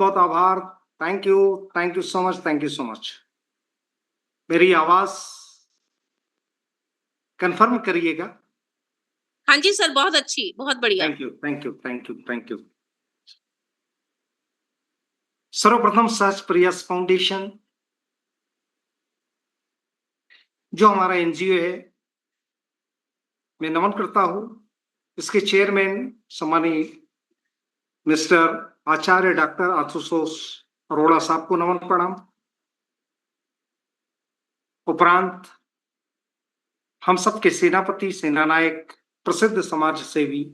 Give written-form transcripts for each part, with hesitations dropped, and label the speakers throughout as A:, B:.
A: बहुत आभार। Thank you so much, thank you so much. मेरी आवाज कंफर्म करिएगा।
B: हाँ जी सर, बहुत अच्छी, बहुत बढ़िया।
A: Thank you. सर्वप्रथम सहज प्रयास फाउंडेशन जो हमारा एनजीओ है, मैं नमन करता हूं। इसके चेयरमैन सम्मानीय मिस्टर आचार्य डॉक्टर आशुतोष अरोड़ा साहब को नमन प्रणाम। उपरांत हम सबके सेनापति, सेनानायक, प्रसिद्ध समाज सेवी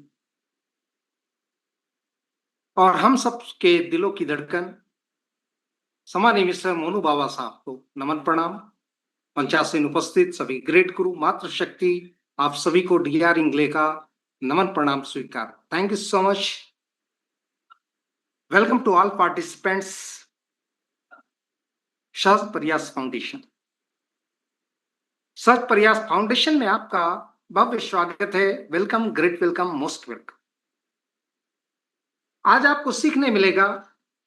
A: और हम सब के दिलों की धड़कन सम्मानीय मिस्टर मोनू बाबा साहब को नमन प्रणाम। मंचासीन उपस्थित सभी ग्रेट गुरु मातृशक्ति, आप सभी को डीआर इंगले का नमन प्रणाम स्वीकार। Thank you so much. Welcome to all participants. Sahaj Prayas foundation, सहज प्रयास फाउंडेशन में आपका भव्य स्वागत है। Welcome, great welcome, most welcome. आज आपको सीखने मिलेगा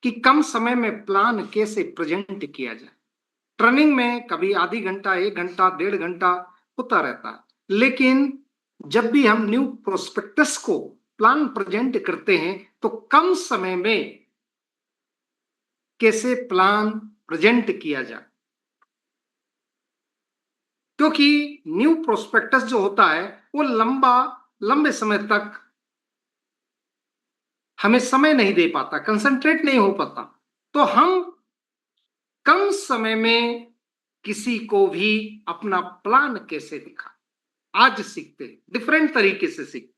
A: कि कम समय में प्लान कैसे प्रेजेंट किया जाए। ट्रेनिंग में कभी आधी घंटा, 1 घंटा, 1.5 घंटा होता रहता है, लेकिन जब भी हम न्यू प्रोस्पेक्टस को प्लान प्रेजेंट करते हैं तो कम समय में कैसे प्लान प्रेजेंट किया जाए, क्योंकि न्यू प्रोस्पेक्टस जो होता है वो लंबे समय तक हमें समय नहीं दे पाता, कंसंट्रेट नहीं हो पाता। तो हम कम समय में किसी को भी अपना प्लान कैसे दिखा, आज सीखते, डिफरेंट तरीके से सीखते।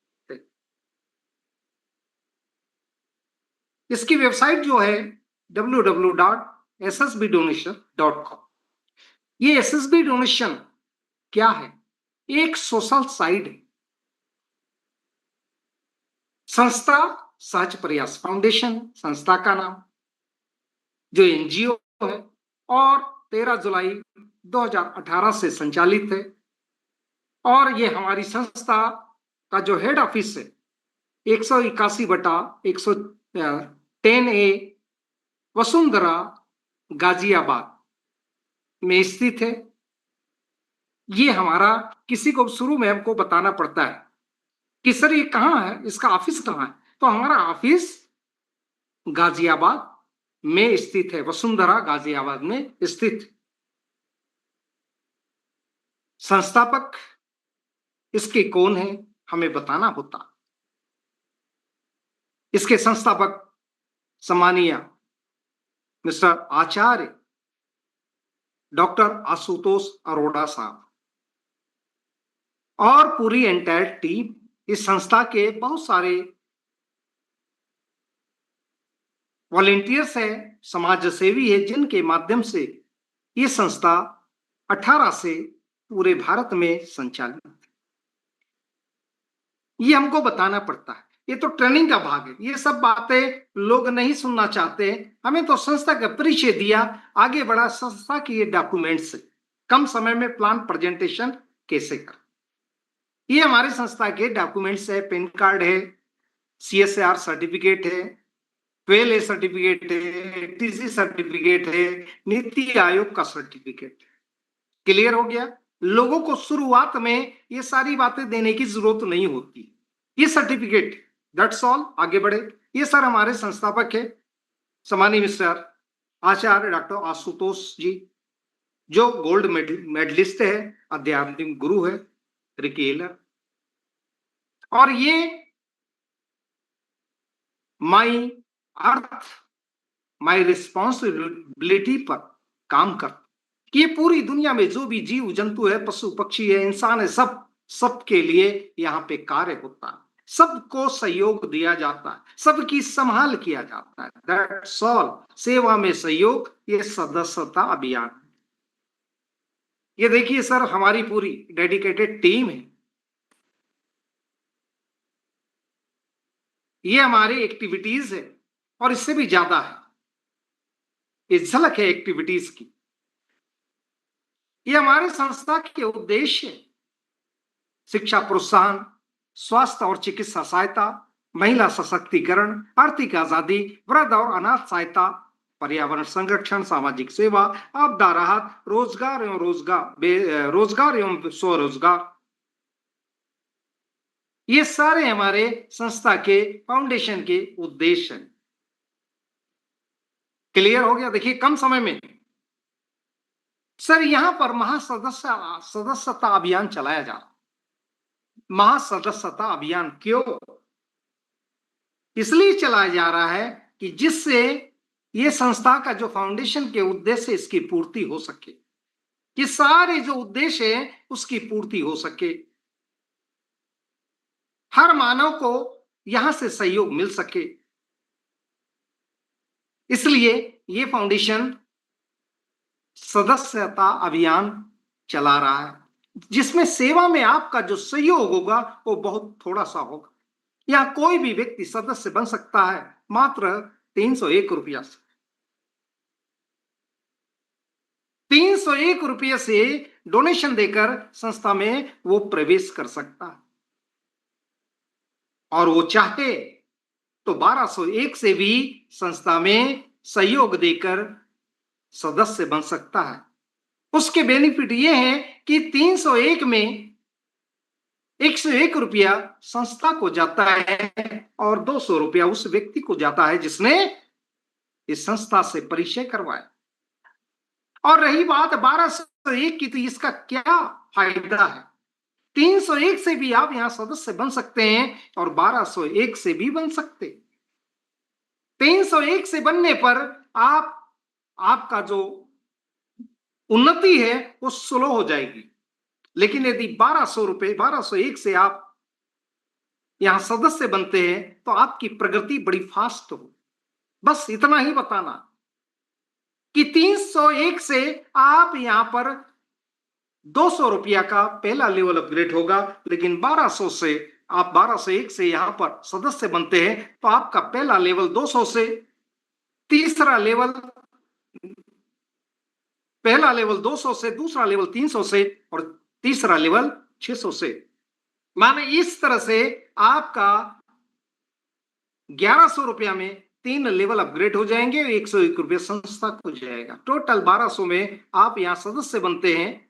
A: इसकी वेबसाइट जो है www.ssbdonation.com। ये एसएसबी डोनेशन क्या है? एक सोशल साइट है। संस्था सहज प्रयास फाउंडेशन संस्था का नाम, जो एनजीओ है और 13 जुलाई 2018 से संचालित है। और ये हमारी संस्था का जो हेड ऑफिस है 181/110A वसुंधरा गाजियाबाद में स्थित है। ये हमारा, किसी को शुरू में हमको बताना पड़ता है कि सर ये कहाँ है, इसका ऑफिस कहाँ है। तो हमारा ऑफिस गाजियाबाद में स्थित है, वसुंधरा गाजियाबाद में स्थित। संस्थापक इसके कौन है, हमें बताना होता। इसके संस्थापक सम्मानीय मिस्टर आचार्य डॉक्टर आशुतोष अरोड़ा साहब और पूरी एंटायर टीम। इस संस्था के बहुत सारे वॉलेंटियर्स है, समाज सेवी है, जिनके माध्यम से ये संस्था 18 से पूरे भारत में संचालित है। ये हमको बताना पड़ता है, ये तो ट्रेनिंग का भाग है। ये सब बातें लोग नहीं सुनना चाहते। हमें तो संस्था का परिचय दिया, आगे बढ़ा संस्था की ये डॉक्यूमेंट्स, कम समय में प्लान प्रेजेंटेशन कैसे कर। ये हमारी संस्था के डॉक्यूमेंट्स है, पैन कार्ड है, सीएसआर सर्टिफिकेट है, 12A सर्टिफिकेट है, टीसी सर्टिफिकेट है, नीति आयोग का सर्टिफिकेट। क्लियर हो गया? लोगों को शुरुआत में ये सारी बातें देने की जरूरत नहीं होती। ये सर्टिफिकेट, दैट्स ऑल, आगे बढ़े। ये सर हमारे संस्थापक है, सम्मानीय मिस्टर आचार्य डॉक्टर आशुतोष जी, जो गोल्ड मेडलिस्ट है, आध्यात्मिक गुरु है, रिकेलर। और ये माई अर्थ माई रिस्पॉन्सिबिलिटी पर काम करता। ये पूरी दुनिया में जो भी जीव जंतु है, पशु पक्षी है, इंसान है, सबके लिए यहाँ पे कार्य होता है। सबको सहयोग दिया जाता है, सबकी संभाल किया जाता है। That's all. सेवा में सहयोग, ये सदस्यता अभियान। ये देखिए सर, हमारी पूरी डेडिकेटेड टीम है। ये हमारी एक्टिविटीज है और इससे भी ज्यादा है। ये झलक है एक्टिविटीज की। ये हमारे संस्था के उद्देश्य: शिक्षा प्रोत्साहन, स्वास्थ्य और चिकित्सा सहायता, महिला सशक्तिकरण, आर्थिक आजादी, वृद्ध और अनाथ सहायता, पर्यावरण संरक्षण, सामाजिक सेवा, आपदा राहत, रोजगार एवं स्वरोजगार, ये सारे हमारे संस्था के फाउंडेशन के उद्देश्य हैं। क्लियर हो गया? देखिए कम समय में सर यहां पर सदस्यता अभियान चलाया जा रहा। महासदस्यता अभियान क्यों? इसलिए चलाया जा रहा है कि जिससे ये संस्था का जो फाउंडेशन के उद्देश्य इसकी पूर्ति हो सके, कि सारे जो उद्देश्य है उसकी पूर्ति हो सके, हर मानव को यहां से सहयोग मिल सके। इसलिए ये फाउंडेशन सदस्यता अभियान चला रहा है, जिसमें सेवा में आपका जो सहयोग होगा वो बहुत थोड़ा सा होगा। यहां कोई भी व्यक्ति सदस्य बन सकता है मात्र 301 रुपया से। 301 रुपये से डोनेशन देकर संस्था में वो प्रवेश कर सकता है, और वो चाहे तो 1201 से भी संस्था में सहयोग देकर सदस्य बन सकता है। उसके बेनिफिट ये है कि 301 में 101 रुपया संस्था को जाता है और 200 रुपया उस व्यक्ति को जाता है जिसने इस संस्था से परिचय करवाया। और रही बात 1201 की, तो इसका क्या फायदा है? 301 से भी आप यहां सदस्य बन सकते हैं और 1201 से भी बन सकते। 301 से बनने पर आपका जो उन्नति है वो स्लो हो जाएगी, लेकिन यदि 1201 से आप यहां सदस्य बनते हैं तो आपकी प्रगति बड़ी फास्ट हो। बस इतना ही बताना कि 301 से आप यहां पर 200 रुपया का पहला लेवल अपग्रेड होगा, लेकिन 1201 से यहां पर सदस्य बनते हैं तो आपका पहला लेवल 200 से, तीसरा लेवल पहला लेवल 200 से, दूसरा लेवल 300 से और तीसरा लेवल 600 से। माने इस तरह से आपका 1100 रुपया में 3 लेवल अपग्रेड हो जाएंगे, 101 रुपया संस्था को जाएगा। टोटल 1200 में आप यहां सदस्य बनते हैं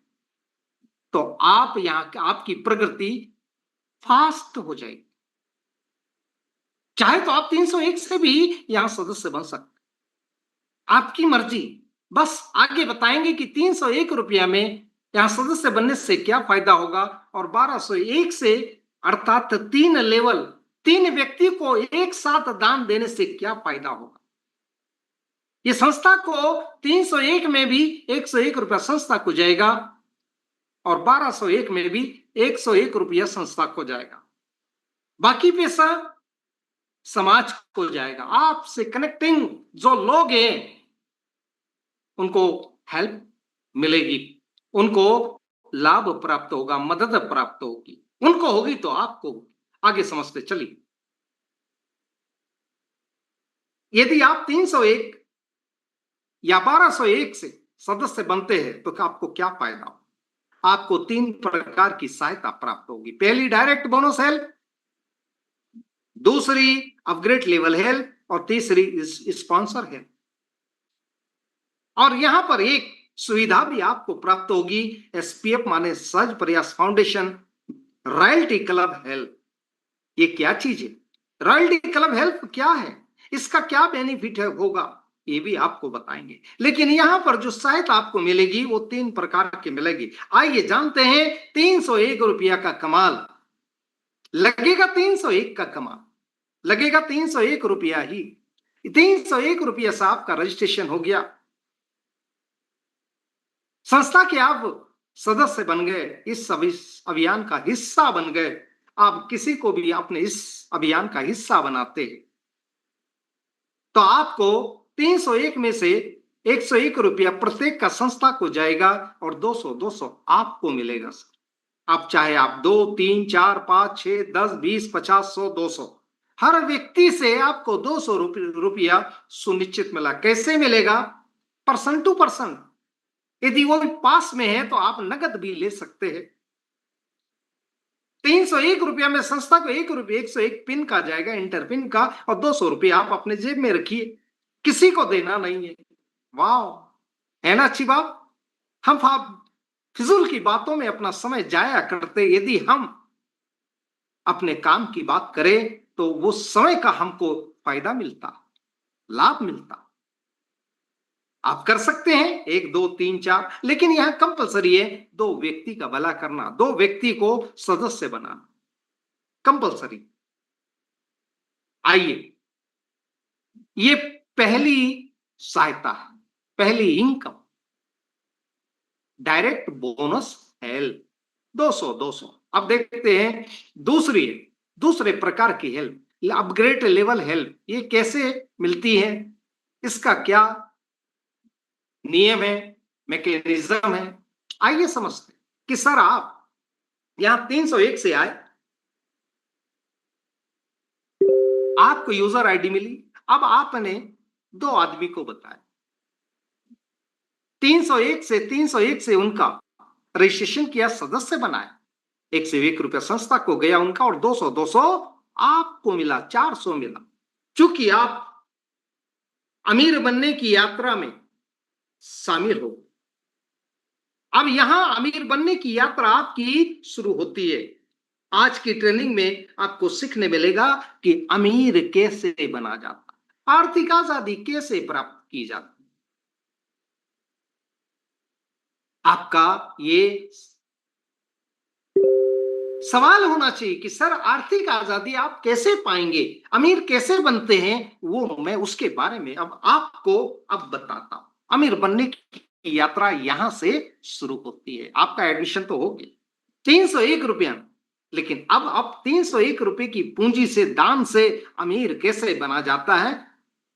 A: तो आप यहां आपकी प्रगति फास्ट हो जाएगी। चाहे तो आप 301 से भी यहां सदस्य बन सकते, आपकी मर्जी। बस आगे बताएंगे कि 301 रुपया में यहां सदस्य बनने से क्या फायदा होगा और 1201 से अर्थात 3 लेवल 3 व्यक्ति को एक साथ दान देने से क्या फायदा होगा। ये संस्था को 301 में भी 101 रुपया संस्था को जाएगा और 1201 में भी 101 रुपया संस्था को जाएगा। बाकी पैसा समाज को जाएगा। आपसे कनेक्टिंग जो लोग हैं उनको हेल्प मिलेगी, उनको लाभ प्राप्त होगा, मदद प्राप्त होगी, उनको होगी तो आपको होगी। आगे समझते चलिए। यदि आप 301 या 1201 से सदस्य बनते हैं तो आपको क्या फायदा हो? आपको 3 प्रकार की सहायता प्राप्त होगी। पहली डायरेक्ट बोनस हेल्प, दूसरी अपग्रेड लेवल हेल्प और तीसरी स्पॉन्सर हेल्प। और यहां पर एक सुविधा भी आपको प्राप्त होगी, एसपीएफ माने सहज Prayas foundation royalty club help. ये क्या चीज है? रॉयल्टी क्लब हेल्प क्या है, इसका क्या बेनिफिट है होगा, ये भी आपको बताएंगे। लेकिन यहां पर जो सहायता आपको मिलेगी वो 3 प्रकार की मिलेगी। आइए जानते हैं 301 रुपया का कमाल। लगेगा 301 का कमाल, लगेगा 301 रुपया ही। 301 रुपया से आपका रजिस्ट्रेशन हो गया, संस्था के आप सदस्य बन गए, इस अभियान का हिस्सा बन गए। आप किसी को भी अपने इस अभियान का हिस्सा बनाते हैं तो आपको 301 में से 101 रुपया प्रत्येक का संस्था को जाएगा और 200 आपको मिलेगा। आप चाहे आप 2, 3, 4, 5, 6, 10, 20, 50, 100, 200 हर व्यक्ति से आपको 200 रुपया सुनिश्चित मिला। कैसे मिलेगा? Person to person. यदि वो पास में है तो आप नगद भी ले सकते हैं। ₹301 में संस्था को ₹1 101 पिन का जाएगा, इंटर पिन का, और ₹200 आप अपने जेब में रखिए, किसी को देना नहीं है। वाह, है ना अच्छी बात? हम फिजूल की बातों में अपना समय जाया करते, यदि हम अपने काम की बात करें तो वो समय का हमको फायदा मिलता, लाभ मिलता। आप कर सकते हैं 1 2 3 4, लेकिन यहां कंपलसरी है 2 व्यक्ति का भला करना, 2 व्यक्ति को सदस्य बनाना कंपलसरी। आइए, ये पहली सहायता है, पहली इनकम, डायरेक्ट बोनस हेल्प, 200 200। अब देखते हैं दूसरे प्रकार की हेल्प, अपग्रेड लेवल हेल्प, ये कैसे मिलती है, इसका क्या नियम है, मैकेनिज्म है। आइए समझते हैं कि सर आप यहां 301 से आए, आपको यूजर आईडी मिली, अब आपने 2 आदमी को बताया, 301 से उनका रजिस्ट्रेशन किया, सदस्य बनाया, ₹101 संस्था को गया उनका, और 200 200 आपको मिला, 400 मिला। चूंकि आप अमीर बनने की यात्रा में शामिल हो, अब यहां अमीर बनने की यात्रा आपकी शुरू होती है। आज की ट्रेनिंग में आपको सीखने मिलेगा कि अमीर कैसे बना जाता, आर्थिक आजादी कैसे प्राप्त की जाती। आपका ये सवाल होना चाहिए कि सर आर्थिक आजादी आप कैसे पाएंगे, अमीर कैसे बनते हैं, वो मैं उसके बारे में अब आपको बताता हूं। अमीर बनने की यात्रा यहां से शुरू होती है। आपका एडमिशन तो हो गया, ₹301, लेकिन अब ₹301 की पूंजी से, दान से अमीर कैसे बना जाता है,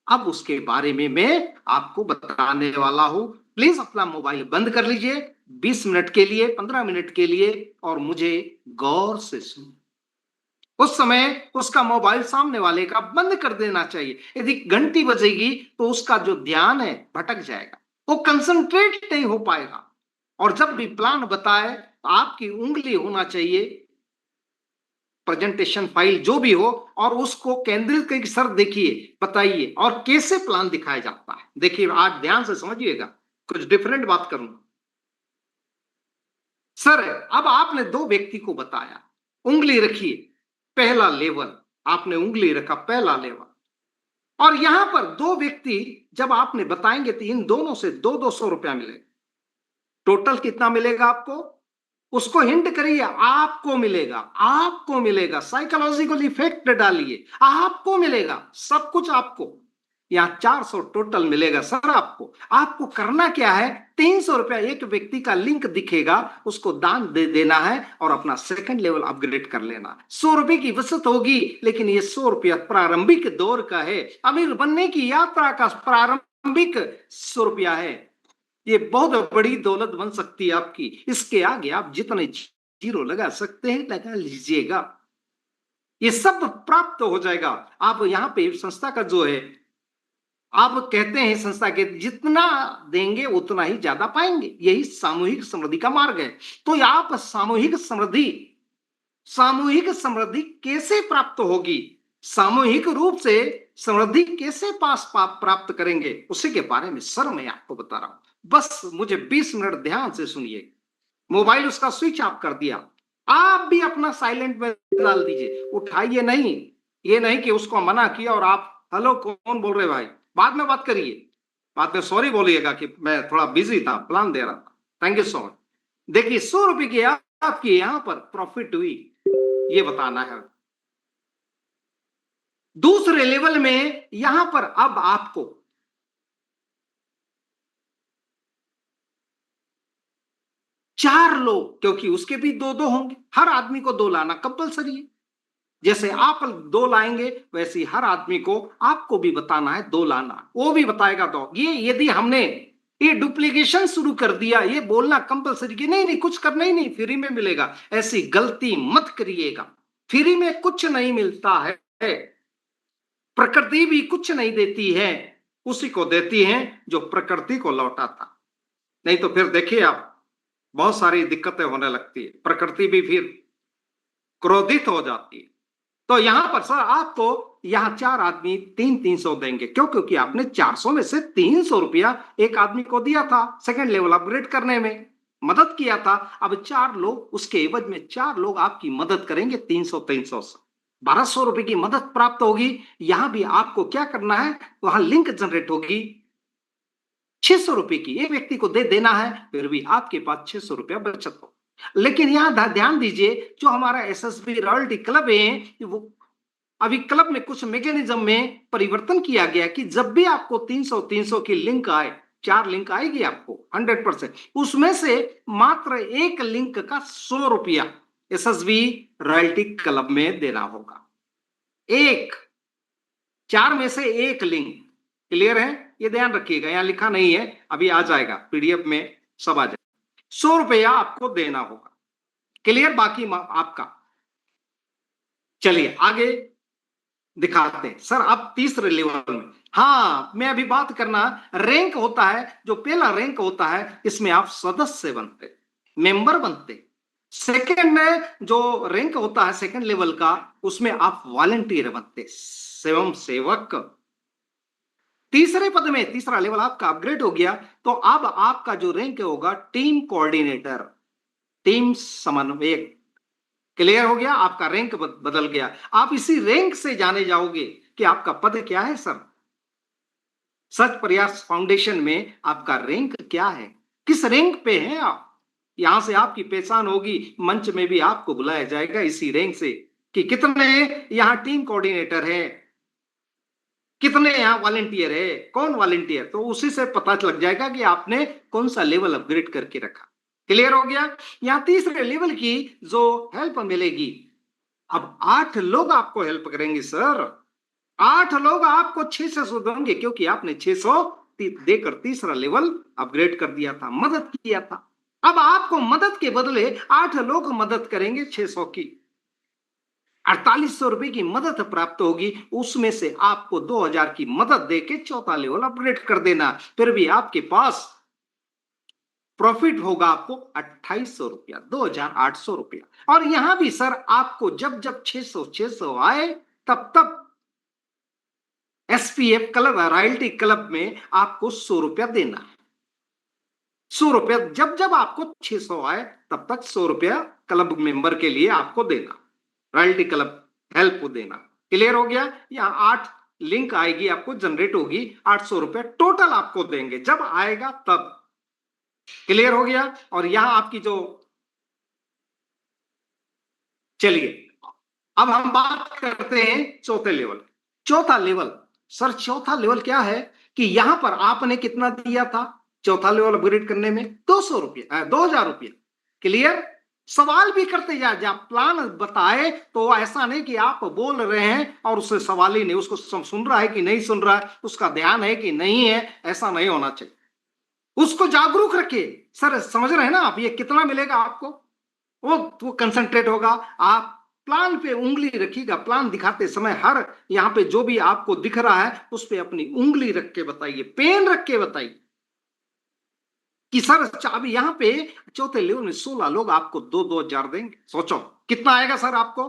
A: अब उसके बारे में मैं आपको बताने वाला हूं। प्लीज अपना मोबाइल बंद कर लीजिए 20 मिनट के लिए, 15 मिनट के लिए, और मुझे गौर से सुनिए। उस समय उसका मोबाइल सामने वाले का बंद कर देना चाहिए। यदि घंटी बजेगी तो उसका जो ध्यान है भटक जाएगा, वो कंसंट्रेट नहीं हो पाएगा। और जब भी प्लान बताए तो आपकी उंगली होना चाहिए, प्रेजेंटेशन फाइल जो भी हो, और उसको केंद्रित करके सर देखिए, बताइए, और कैसे प्लान दिखाया जाता है। देखिए, आज ध्यान से समझिएगा, कुछ डिफरेंट बात करूंगा। सर अब आपने 2 व्यक्ति को बताया, उंगली रखिए, पहला लेवल, आपने उंगली रखा, पहला लेवल, और यहां पर 2 व्यक्ति जब आपने बताएंगे तो इन दोनों से 200 रुपया मिलेगा। टोटल कितना मिलेगा आपको, उसको हिंट करिए, आपको मिलेगा, आपको मिलेगा, साइकोलॉजिकल इफेक्ट डालिए, आपको मिलेगा, सब कुछ आपको। यहां 400 टोटल मिलेगा सर आपको। आपको करना क्या है, ₹300 एक व्यक्ति का लिंक दिखेगा, उसको दान दे देना है और अपना सेकंड लेवल अपग्रेड कर लेना। ₹100 की बचत होगी, लेकिन ये ₹100 प्रारंभिक दौर का है, अमीर बनने की यात्रा का प्रारंभिक ₹100 है। ये बहुत बड़ी दौलत बन सकती है आपकी। इसके आगे आप जितने जीरो लगा सकते हैं लगा लीजिएगा, ये सब प्राप्त हो जाएगा। आप यहाँ पे संस्था का जो है, आप कहते हैं संस्था के जितना देंगे उतना ही ज्यादा पाएंगे, यही सामूहिक समृद्धि का मार्ग है। तो आप सामूहिक समृद्धि कैसे प्राप्त होगी, सामूहिक रूप से समृद्धि कैसे प्राप्त करेंगे, उसी के बारे में सर मैं आपको बता रहा हूं। बस मुझे 20 मिनट ध्यान से सुनिए। मोबाइल उसका स्विच ऑफ कर दिया, आप भी अपना साइलेंट में डाल दीजिए, उठाइए नहीं। ये नहीं कि उसको मना किया और आप हेलो कौन बोल रहे भाई, बाद में बात करिए, बाद में सॉरी बोलिएगा कि मैं थोड़ा बिजी था, प्लान दे रहा था। Thank you so much. देखिए ₹100 की आपकी यहां पर प्रॉफिट हुई, ये बताना है। दूसरे लेवल में यहां पर अब आपको 4 लोग, क्योंकि उसके भी 2 होंगे, हर आदमी को 2 लाना कंपलसरी है। जैसे आप 2 लाएंगे वैसे हर आदमी को आपको भी बताना है 2 लाना, वो भी बताएगा। तो ये यदि हमने ये डुप्लीकेशन शुरू कर दिया, ये बोलना कंपलसरी कि नहीं नहीं कुछ करना ही नहीं, फ्री में मिलेगा, ऐसी गलती मत करिएगा। फ्री में कुछ नहीं मिलता है, प्रकृति भी कुछ नहीं देती है, उसी को देती है जो प्रकृति को लौटाता। नहीं तो फिर देखिए आप, बहुत सारी दिक्कतें होने लगती है, प्रकृति भी फिर क्रोधित हो जाती है। तो यहां पर सर आपको यहां 4 आदमी 300 देंगे। क्यों? क्योंकि आपने 400 में से 300 रुपया एक आदमी को दिया था सेकंड लेवल अपग्रेड करने में, मदद किया था। अब 4 लोग उसके एवज में 4 लोग आपकी मदद करेंगे 300 से 1200 रुपए की मदद प्राप्त होगी। यहां भी आपको क्या करना है, वहां लिंक जनरेट होगी 600 रुपए की एक व्यक्ति को दे देना है, फिर भी आपके पास 600 रुपया बचत हो। लेकिन यहां ध्यान दीजिए, जो हमारा एसएसबी रॉयल्टी क्लब है, वो अभी क्लब में कुछ मैकेनिज्म में परिवर्तन किया गया कि जब भी आपको 300 की लिंक आए, 4 लिंक आएगी आपको 100%, उसमें से मात्र एक लिंक का 100 रुपया एसएसबी रॉयल्टी क्लब में देना होगा। एक 4 में से एक लिंक। क्लियर है? ये ध्यान रखिएगा, यहां लिखा नहीं है, अभी आ जाएगा पीडीएफ में, सब आ जाएगा। 100 रुपया आपको देना होगा। क्लियर? बाकी आपका। चलिए आगे दिखाते हैं सर। अब तीसरे लेवल में, हाँ मैं अभी बात करना, रैंक होता है, जो पहला रैंक होता है इसमें आप सदस्य बनते, मेंबर बनते। सेकंड में जो रैंक होता है सेकंड लेवल का, उसमें आप वॉलंटियर बनते, स्वयं सेवक। तीसरे पद में, तीसरा लेवल आपका अपग्रेड हो गया, तो अब आपका जो रैंक होगा टीम कोऑर्डिनेटर, टीम समन्वयक। क्लियर हो गया? आपका रैंक बदल गया। आप इसी रैंक से जाने जाओगे कि आपका पद क्या है सर। सच प्रयास फाउंडेशन में आपका रैंक क्या है, किस रैंक पे हैं आप। यहां से आपकी पहचान होगी, मंच में भी आपको बुलाया जाएगा इसी रैंक से कि कितने यहां टीम कोऑर्डिनेटर है, कितने यहां वॉलंटियर है, कौन वॉलंटियर, तो उसी से पता लग जाएगा कि आपने कौन सा लेवल अपग्रेड करके रखा। क्लियर हो गया? यहां तीसरे लेवल की जो हेल्प मिलेगी, अब 8 लोग आपको हेल्प करेंगे सर। 8 लोग आपको 600 देंगे, क्योंकि आपने 600 देकर तीसरा लेवल अपग्रेड कर दिया था, मदद किया था। अब आपको मदद के बदले 8 लोग मदद करेंगे 600 की, 4800 रुपए की मदद प्राप्त होगी। उसमें से आपको 2000 की मदद देके चौथा लेवल अपग्रेड कर देना, फिर भी आपके पास प्रॉफिट होगा आपको 2800 रुपया, 2800 रुपया। और यहां भी सर आपको जब जब 600 आए, तब तब एसपीएफ क्लब रॉयल्टी क्लब में आपको 100 रुपया देना है। 100 रुपया जब जब आपको 600 आए, तब तक 100 रुपया क्लब मेंबर के लिए आपको देना, रॉयल्टी क्लब हेल्प को देना। क्लियर हो गया? यहाँ 8 लिंक आएगी, आपको जनरेट होगी, 800 रुपया टोटल आपको देंगे जब आएगा तब। क्लियर हो गया? और यहां आपकी जो, चलिए अब हम बात करते हैं चौथे लेवल। चौथा लेवल सर, चौथा लेवल क्या है कि यहां पर आपने कितना दिया था चौथा लेवल अपग्रेड करने में? 200 रुपया, 2000 रुपया। क्लियर? सवाल भी करते जा, जब प्लान बताए तो ऐसा नहीं कि आप बोल रहे हैं और उससे सवाल ही नहीं, उसको सुन रहा है कि नहीं सुन रहा है, उसका ध्यान है कि नहीं है, ऐसा नहीं होना चाहिए। उसको जागरूक रखिए। सर समझ रहे हैं ना आप, ये कितना मिलेगा आपको, वो कंसंट्रेट होगा। आप प्लान पे उंगली रखिएगा, प्लान दिखाते समय हर यहां पे जो भी आपको दिख रहा है उस पे अपनी उंगली रख के बताइए, पेन रख के बताइए कि सर अभी यहां पे चौथे लेवल में 16 लोग आपको 2-2 हजार देंगे। सोचो कितना आएगा सर आपको।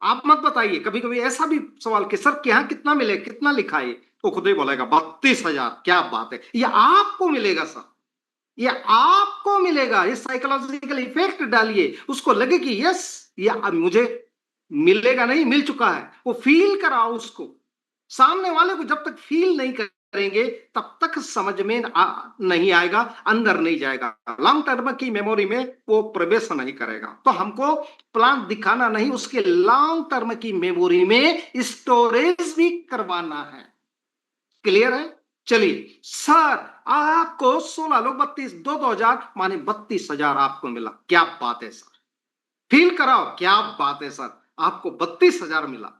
A: आप मत बताइए, कभी कभी ऐसा भी सवाल कि सर क्या कितना मिले, कितना लिखा है, तो खुद ही बोलेगा 32,000। क्या बात है, ये आपको मिलेगा सर, ये आपको मिलेगा। ये साइकोलॉजिकल इफेक्ट डालिए, उसको लगे कि यस ये अब मुझे मिलेगा, नहीं मिल चुका है, वो फील कराओ उसको। सामने वाले को जब तक फील नहीं करेंगे तब तक समझ में नहीं आएगा, अंदर नहीं जाएगा, लॉन्ग टर्म की मेमोरी में वो प्रवेश नहीं करेगा। तो हमको प्लान दिखाना नहीं, उसके लॉन्ग टर्म की मेमोरी में स्टोरेज भी करवाना है। क्लियर है? चलिए सर, आपको 16 लोग 32, 2-2 हजार माने 32,000 आपको मिला। क्या बात है सर, फील कराओ, क्या बात है सर, आपको 32,000 मिला।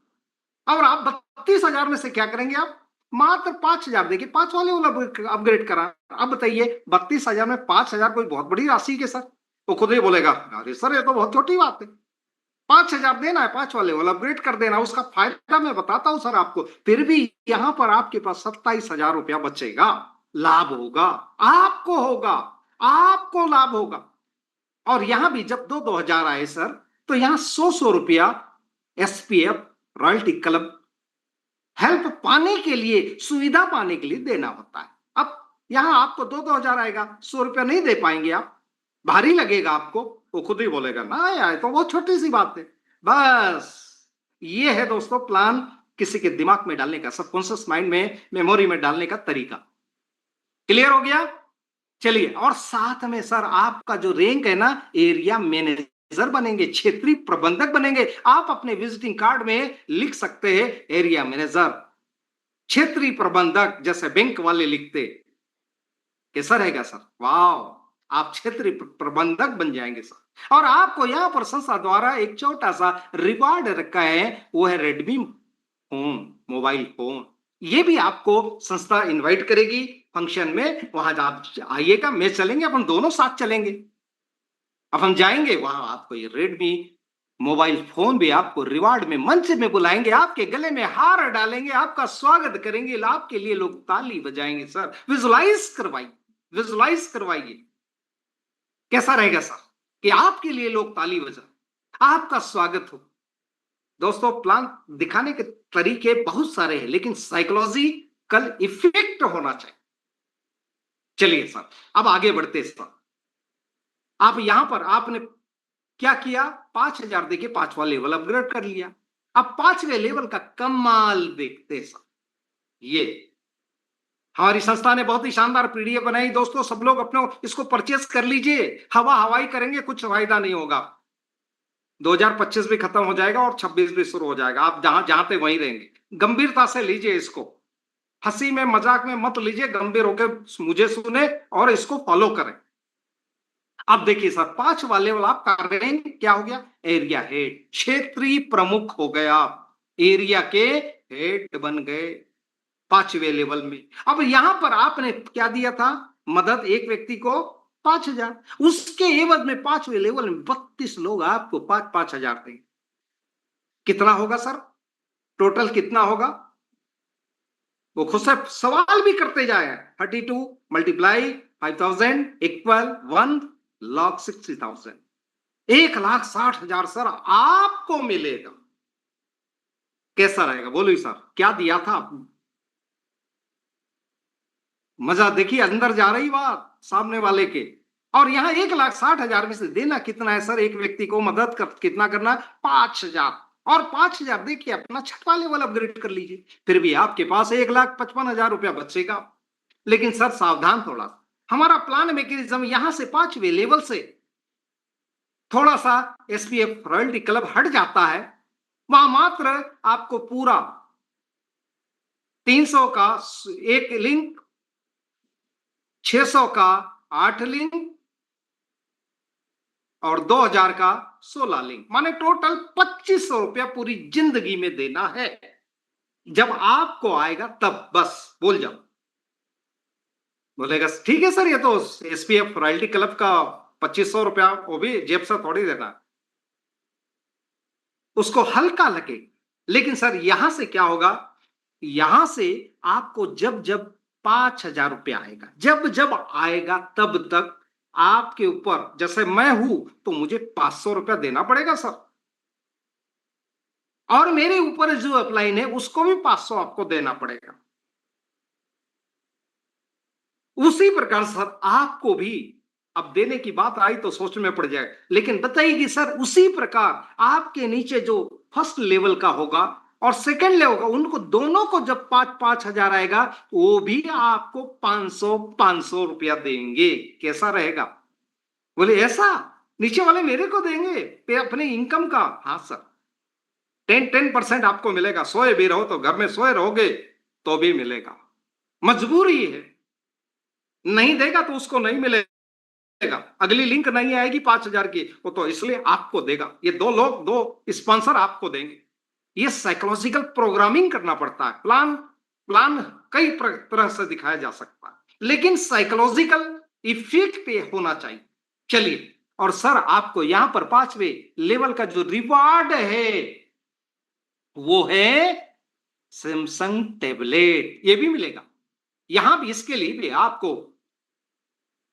A: और आप 32,000 में से क्या करेंगे, आप मात्र 5,000 देखिए, 5 वाले वाला अपग्रेड करा। अब बताइए 32,000 में 5,000 कोई बहुत बड़ी राशि के सर? वो खुद ही बोलेगा अरे सर ये तो बहुत छोटी बात है। 5,000 देना है, 5 वाले वाला अपग्रेड कर देना। उसका फायदा मैं बताता हूं सर आपको। फिर भी यहां पर आपके पास 27,000 रुपया बचेगा, लाभ होगा, आपको होगा, आपको लाभ होगा। और यहां भी जब 2-2 हजार आए सर, तो यहाँ 100 रुपया एसपीएफ रॉयल्टी क्लब हेल्प पाने के लिए, सुविधा पाने के लिए देना होता है। अब यहां आपको 2-2 हजार आएगा, 100 रुपया नहीं दे पाएंगे आप, भारी लगेगा आपको, वो खुद ही बोलेगा ना यार, तो वो छोटी सी बात है। बस ये है दोस्तों प्लान किसी के दिमाग में डालने का, सबकॉन्शियस माइंड में, मेमोरी में डालने का तरीका। क्लियर हो गया? चलिए, और साथ में सर आपका जो रैंक है ना, एरिया मैनेजर बनेंगे, क्षेत्रीय प्रबंधक बनेंगे। आप अपने विजिटिंग कार्ड में लिख सकते हैं एरिया मैनेजर, क्षेत्रीय प्रबंधक, जैसे बैंक वाले लिखते। कैसा रहेगा सर? वाह, आप क्षेत्रीय प्रबंधक बन जाएंगे सर। और आपको यहां पर संस्था द्वारा एक छोटा सा रिवार्ड रखा है, वो है रेडमी फोन, मोबाइल फोन। ये भी आपको संस्था इनवाइट करेगी फंक्शन में, वहां आप आइएगा, मैं चलेंगे, अपन दोनों साथ चलेंगे। अब हम जाएंगे वहां, आपको ये रेडमी मोबाइल फोन भी आपको रिवार्ड में मंच में बुलाएंगे, आपके गले में हार डालेंगे, आपका स्वागत करेंगे, आपके लिए लोग ताली बजाएंगे सर। विजुलाइज करवाइए, विजुलाइज करवाइए, कैसा रहेगा सर कि आपके लिए लोग ताली बजाएं, आपका स्वागत हो। दोस्तों प्लान दिखाने के तरीके बहुत सारे हैं, लेकिन साइकोलॉजिकल इफेक्ट होना चाहिए। चलिए सर, अब आगे बढ़ते सर। आप यहां पर आपने क्या किया, 5,000 देके 5वां लेवल अपग्रेड कर लिया। अब 5वें लेवल का कमाल देखते सर। ये हमारी संस्था ने बहुत ही शानदार पीडीएफ बनाई दोस्तों, सब लोग अपने इसको परचेस कर लीजिए। हवा हवाई करेंगे, कुछ फायदा नहीं होगा। 2025 भी खत्म हो जाएगा और 26 भी शुरू हो जाएगा, आप जहां जहां थे वहीं रहेंगे। गंभीरता से लीजिए इसको, हंसी में मजाक में मत लीजिए, गंभीर होकर मुझे सुने और इसको फॉलो करें। अब देखिए सर, 5वां लेवल आपका रैंक क्या हो गया, एरिया हेड, क्षेत्रीय प्रमुख हो गए आप, एरिया के हेड बन गए 5वें लेवल में। अब यहां पर आपने क्या दिया था, मदद एक व्यक्ति को 5,000, उसके एवज में 5वें लेवल में 32 लोग आपको 5-5 हजार देंगे। कितना होगा सर, टोटल कितना होगा? वो खुद से सवाल भी करते जाए, 32 मल्टीप्लाई 5,000 इक्वल 1,60,000, 1,60,000 सर आपको मिलेगा। कैसा रहेगा बोलिए सर, क्या दिया था आपने? मजा देखिए, अंदर जा रही बात सामने वाले के। और यहां 1,60,000 में से देना कितना है सर, एक व्यक्ति को मदद कर कितना करना, 5,000। और 5,000 देखिए अपना 6वां लेवल अपग्रेड कर लीजिए, फिर भी आपके पास 1,55,000 रुपया बचेगा। लेकिन सर सावधान थोड़ा, हमारा प्लान मैकेनिज्म यहां से 5वें लेवल से थोड़ा सा एसपीएफ रॉयल्टी क्लब हट जाता है। वहां मात्र आपको पूरा 300 का एक लिंक, 600 का 8 लिंक और 2,000 का 16 लिंक, माने टोटल 2,500 रुपया पूरी जिंदगी में देना है। जब आपको आएगा तब बस बोल जाओ, बोलेगा ठीक है सर, ये तो एसपीएफ रॉयल्टी क्लब का 2,500 रुपया, वो भी जेब से थोड़ी देना, उसको हल्का लगे। लेकिन सर यहां से क्या होगा, यहां से आपको जब जब 5,000 रुपया आएगा, जब जब आएगा तब तक आपके ऊपर, जैसे मैं हूं तो मुझे 500 रुपया देना पड़ेगा सर, और मेरे ऊपर जो अपलाइन है उसको भी 500 आपको देना पड़ेगा। उसी प्रकार सर आपको भी, अब देने की बात आई तो सोच में पड़ जाए, लेकिन बताइए कि सर उसी प्रकार आपके नीचे जो फर्स्ट लेवल का होगा और सेकंड लेवल का, उनको दोनों को जब 5-5 हजार आएगा, वो भी आपको 500 रुपया देंगे। कैसा रहेगा? बोले ऐसा, नीचे वाले मेरे को देंगे पे अपने इनकम का? हाँ सर, 10% आपको मिलेगा, सोए भी रहो तो घर में सोए रहोगे तो भी मिलेगा, मजबूरी है। नहीं देगा तो उसको नहीं मिलेगा, अगली लिंक नहीं आएगी 5,000 की, वो तो इसलिए आपको देगा। ये दो लोग, दो स्पॉन्सर आपको देंगे। ये साइकोलॉजिकल प्रोग्रामिंग करना पड़ता है। प्लान प्लान कई तरह से दिखाया जा सकता है, लेकिन साइकोलॉजिकल इफेक्ट पे होना चाहिए। चलिए, और सर आपको यहां पर 5वें लेवल का जो रिवार्ड है वो है सैमसंग टैबलेट, ये भी मिलेगा। यहां भी, इसके लिए भी आपको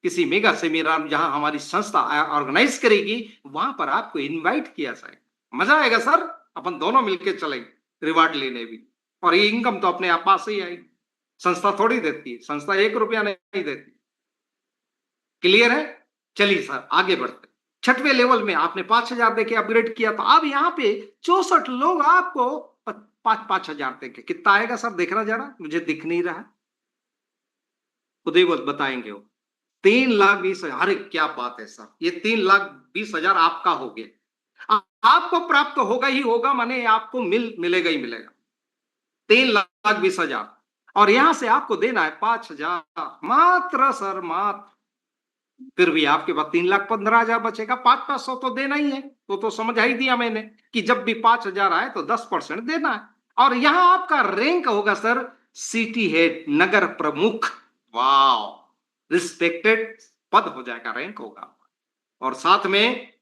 A: किसी मेगा सेमिनार जहां हमारी संस्था ऑर्गेनाइज करेगी, वहां पर आपको इनवाइट किया जाएगा। मजा आएगा सर, अपन दोनों मिलकर चलेंगे रिवार्ड लेने भी, और ये इनकम तो अपने आप पास ही आएगी। संस्था थोड़ी देती है, संस्था 1 रुपया नहीं देती। क्लियर है? चलिए सर आगे बढ़ते। 6वें लेवल में आपने 5,000 देके अपग्रेड किया, तो अब यहाँ पे 64 लोग आपको 5,000 देके, कितना आएगा सर देखना जरा, मुझे दिख नहीं रहा। खुद ही बताएंगे वो। 3,20,000। अरे क्या बात है सर, ये 3,20,000 आपका हो गया। आपको प्राप्त होगा ही होगा, माने आपको मिलेगा ही मिलेगा 3,20,000। और यहां से आपको देना है 5,000 मात्र सर, मात्र। फिर भी आपके पास 3,15,000 बचेगा। 5,500 तो देना ही है, तो समझा ही दिया मैंने कि जब भी 5,000 आए तो 10% देना है। और यहां आपका रैंक होगा सर सिटी हेड, नगर प्रमुख। वाह, रिस्पेक्टेड पद हो जाएगा, रैंक होगा। और साथ में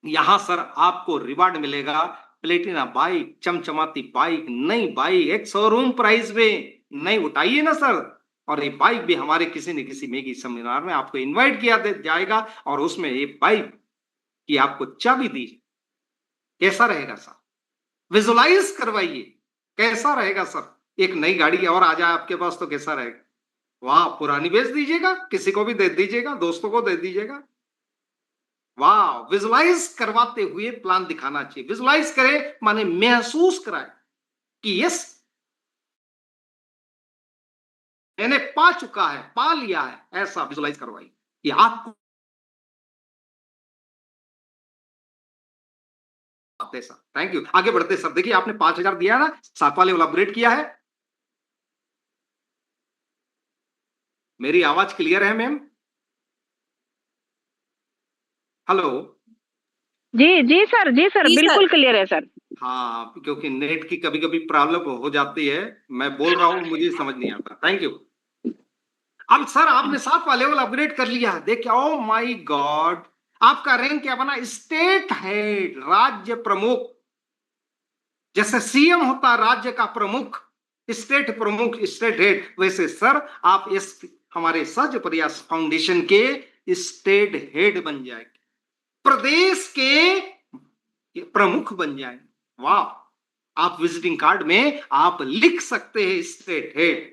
A: यहां सर आपको रिवार्ड मिलेगा, प्लेटिना बाइक, चमचमाती बाइक, नई बाइक, एक शोरूम प्राइस में। नहीं उठाइए ना सर। और ये बाइक भी हमारे किसी न किसी मेगी सेमिनार में आपको इनवाइट किया जाएगा, और उसमें ये बाइक की आपको चाबी दी। कैसा रहेगा सर, विजुलाइज करवाइए, कैसा रहेगा सर। एक नई गाड़ी और आ जाए आपके पास तो कैसा रहेगा। वाह, पुरानी बेच दीजिएगा, किसी को भी दे दीजिएगा, दोस्तों को दे दीजिएगा। वाह, विजुलाइज करवाते हुए प्लान दिखाना चाहिए। विजुलाइज करे माने महसूस कराए कि यस मैंने पा चुका है, पा लिया है, ऐसा विजुलाइज करवाइए कि आपको आते सर। थैंक यू, आगे बढ़ते सर। देखिए आपने 5,000 दिया ना, 7वां लेवल अपग्रेड किया है। मेरी आवाज क्लियर है मैम? हेलो?
C: जी जी सर, जी सर,
B: जी
C: बिल्कुल
B: सर।
C: क्लियर है सर।
A: हाँ, क्योंकि नेट की कभी कभी प्रॉब्लम हो जाती है, मैं बोल रहा हूं मुझे समझ नहीं आता। Thank you. अब सर आपने 7वां लेवल अपग्रेड कर लिया, देखिए ओ माय गॉड, आपका रैंक क्या बना, स्टेट हेड, राज्य प्रमुख। जैसे सीएम होता राज्य का प्रमुख, स्टेट प्रमुख, स्टेट हेड, वैसे सर आप इस हमारे सहज प्रयास फाउंडेशन के स्टेट हेड बन जाएंगे, प्रदेश के प्रमुख बन जाएंगे। वाह, आप विजिटिंग कार्ड में आप लिख सकते हैं स्टेट हेड।